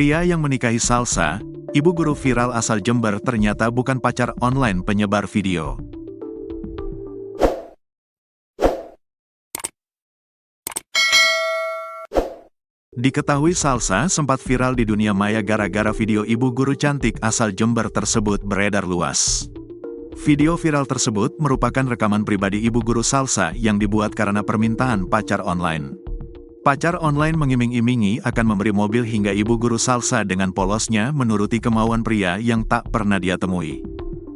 Pria yang menikahi Salsa, ibu guru viral asal Jember ternyata bukan pacar online penyebar video. Diketahui Salsa sempat viral di dunia maya gara-gara video ibu guru cantik asal Jember tersebut beredar luas. Video viral tersebut merupakan rekaman pribadi ibu guru Salsa yang dibuat karena permintaan pacar online. Pacar online mengiming-imingi akan memberi mobil hingga ibu guru Salsa dengan polosnya menuruti kemauan pria yang tak pernah dia temui.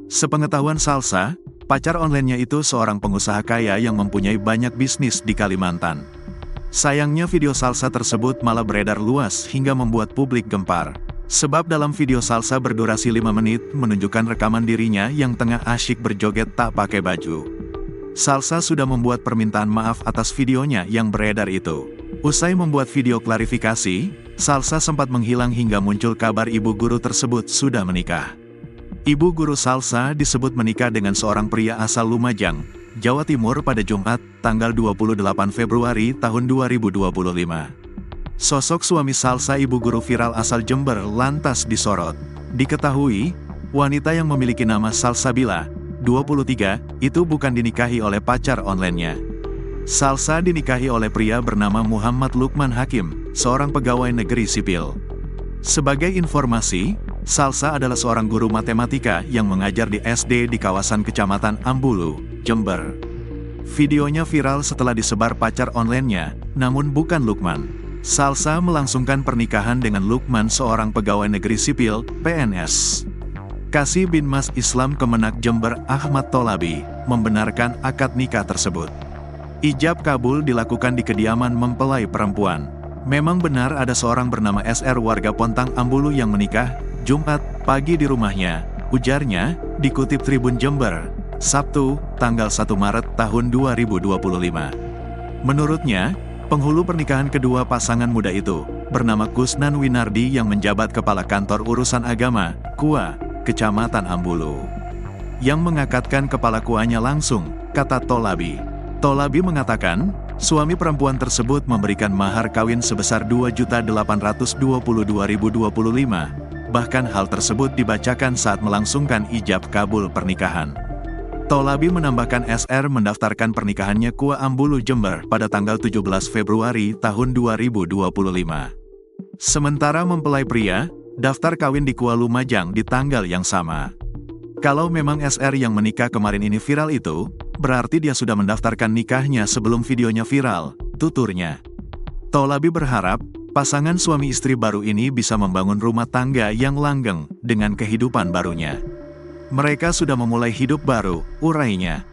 Sepengetahuan Salsa, pacar online-nya itu seorang pengusaha kaya yang mempunyai banyak bisnis di Kalimantan. Sayangnya video Salsa tersebut malah beredar luas hingga membuat publik gempar. Sebab dalam video Salsa berdurasi 5 menit menunjukkan rekaman dirinya yang tengah asyik berjoget tak pakai baju. Salsa sudah membuat permintaan maaf atas videonya yang beredar itu. Usai membuat video klarifikasi, Salsa sempat menghilang hingga muncul kabar ibu guru tersebut sudah menikah. Ibu guru Salsa disebut menikah dengan seorang pria asal Lumajang, Jawa Timur pada Jumat, tanggal 28 Februari tahun 2025. Sosok suami Salsa ibu guru viral asal Jember lantas disorot. Diketahui, wanita yang memiliki nama Salsabila, 23, itu bukan dinikahi oleh pacar online-nya. Salsa dinikahi oleh pria bernama Muhammad Lukman Hakim, seorang pegawai negeri sipil. Sebagai informasi, Salsa adalah seorang guru matematika yang mengajar di SD di kawasan Kecamatan Ambulu, Jember. Videonya viral setelah disebar pacar online-nya, namun bukan Lukman. Salsa melangsungkan pernikahan dengan Lukman, seorang pegawai negeri sipil, PNS. Kasih bin Mas Islam Kemenak Jember Ahmad Tolabi, membenarkan akad nikah tersebut. Ijab kabul dilakukan di kediaman mempelai perempuan. Memang benar ada seorang bernama SR warga Pontang Ambulu yang menikah, Jumat pagi di rumahnya, ujarnya, dikutip Tribun Jember, Sabtu, tanggal 1 Maret tahun 2025. Menurutnya, penghulu pernikahan kedua pasangan muda itu, bernama Kusnan Winardi yang menjabat Kepala Kantor Urusan Agama, KUA, Kecamatan Ambulu. Yang mengakadkan kepala KUA-nya langsung, kata Tolabi. Tolabi mengatakan, suami perempuan tersebut memberikan mahar kawin sebesar Rp2.822.025. Bahkan hal tersebut dibacakan saat melangsungkan ijab kabul pernikahan. Tolabi menambahkan SR mendaftarkan pernikahannya KUA Ambulu Jember pada tanggal 17 Februari tahun 2025. Sementara mempelai pria, daftar kawin di KUA Lumajang di tanggal yang sama. Kalau memang SR yang menikah kemarin ini viral itu, berarti dia sudah mendaftarkan nikahnya sebelum videonya viral, tuturnya. Tolabi berharap, pasangan suami istri baru ini bisa membangun rumah tangga yang langgeng dengan kehidupan barunya. Mereka sudah memulai hidup baru, urainya.